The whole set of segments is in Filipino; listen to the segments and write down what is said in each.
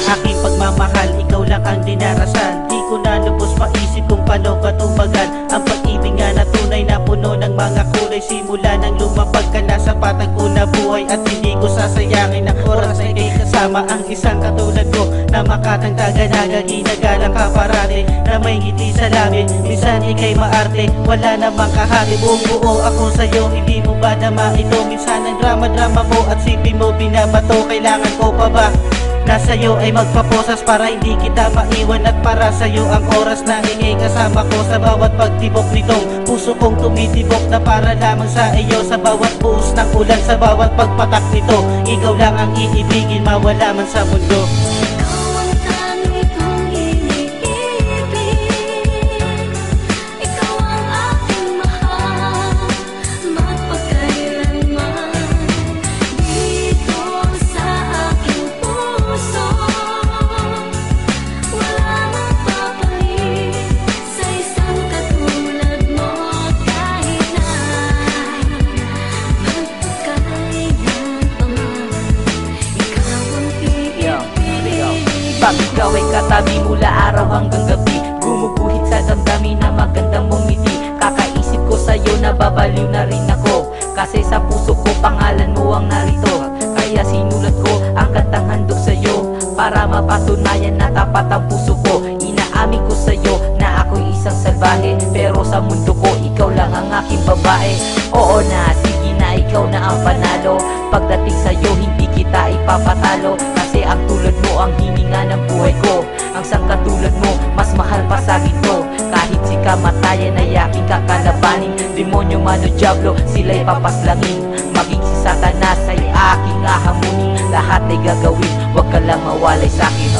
aking pagmamahal, ikaw lang ang dinarasan. Di ko na lubos maisip kung paano ka tumagan. Ang pag-ibig nga na tunay na puno ng mga kulay. Simula nang lumapag ka na sa patag ko na buhay. At hindi ko sasayangin ang oras na ikay kasama. Ang isang katulad ko na makatangtaga na ginagalang ka parati, na may ngiti sa labi, minsan ikay maarte, wala namang kahati. Buong buo ako sa'yo, hindi mo ba naman ito? Minsan ang drama-drama mo at sipin mo binabato. Kailangan ko pa ba na sa'yo ay magpaposas para hindi kita maiwan? At para sa'yo ang oras na ikay kasama ko sa bawat pagtibok nitong puso kong tumitibok na para lamang sa iyo. Sa bawat buhos ng ulan, sa bawat pagpatak nito, ikaw lang ang iibigin, mawala man sa mundo. Pag ikaw ay katabi mula araw hanggang gabi, gumuguhit sa damdamin na magandang mong ngiti. Kakaisip ko sa'yo, nababaliw na rin ako, kasi sa puso ko pangalan mo ang narito. Kaya sinulat ko ang kantang handog sa'yo, para mapatunayan na tapat ang puso ko. Inaamin ko sa'yo na ako'y isang salbahe, pero sa mundo ko ikaw lang ang aking babae. Oo na, sige na, ikaw na ang panalo. Pagdating sa'yo hindi kita ipapatalo, kasi ang tulad mo ang hininga ng buhay ko. Ang sangkatulad mo mas mahal pa sa ginto. Kahit si kamatayan ay aking kakalabanin, demonyo man o diablo sila'y papaslangin. Maging si Satanas ay aking ahamunin, lahat ay gagawin, wag ka lang mawalay sa'kin.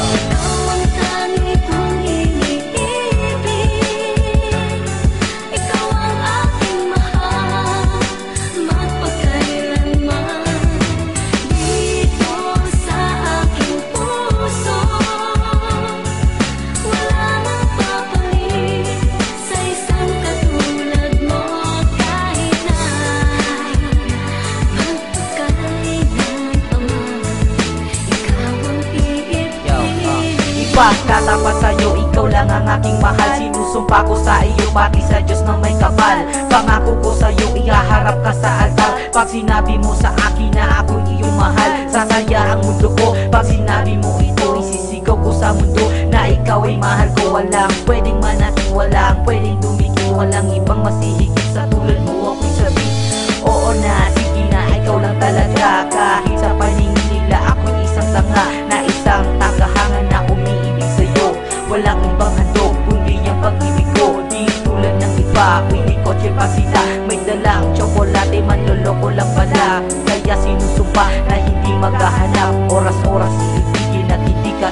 Tatapat sa'yo, ikaw lang ang aking mahal. Sinusumpa ko sa iyo, pati sa Diyos na may kapal. Pangako ko sa'yo, ihaharap ka sa altar. Pag sinabi mo sa akin na ako'y iyong mahal, sasaya ang mundo ko. Pag sinabi mo ito, isisigaw ko sa mundo na ikaw ay mahal ko. Walang pwedeng manati, walang pwedeng dumikit, walang ibang masihigit sa tulad mo ako'y sabi. Oo na, sige na, ikaw lang talaga. Kahit sa paningin nila ako'y isang tanga, na isang tagahangan na umiibig sa'yo. Walang ibang handog kundi ang pag-ibig ko. Di tulad ng iba, hindi kotse pa sila, may dalang tsokolate, manloloko lang pala. Kaya sinusumpa na hindi maghahanap, oras-oras iibigin at hindi ka